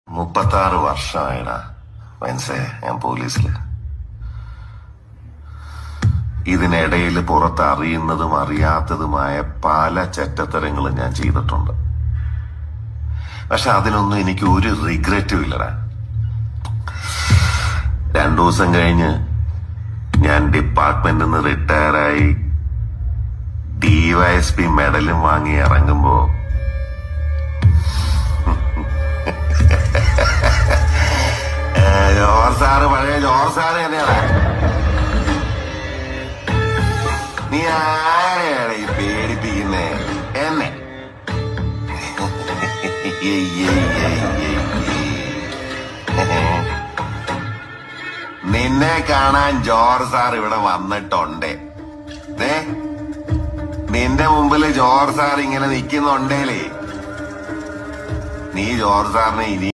36 വർഷമായിടാ മനസ്സേ ഞാൻ പോലീസില്. ഇതിനിടയിൽ പുറത്ത് അറിയുന്നതും അറിയാത്തതുമായ പല ചെറ്റത്തരങ്ങളും ഞാൻ ചെയ്തിട്ടുണ്ട്. പക്ഷെ അതിനൊന്നും എനിക്ക് ഒരു റിഗ്രറ്റും ഇല്ലടാ. 2 ദിവസം കഴിഞ്ഞ് ഞാൻ ഡിപ്പാർട്ട്മെന്റിൽ നിന്ന് റിട്ടയറായി DYSP മെഡലും വാങ്ങി ഇറങ്ങുമ്പോ ജോർ സാറ് പഴയ ജോർ സാറ് തന്നെയാണ്. നീ ആരെയാണ് ഈ പേടിപ്പിക്കുന്നേ എന്നെ? നിന്നെ കാണാൻ ജോർ സാർ ഇവിടെ വന്നിട്ടുണ്ട്. നിന്റെ മുമ്പില് ജോർ സാർ ഇങ്ങനെ നിൽക്കുന്നുണ്ടേലേ നീ ജോർ സാറിനെ ഇനി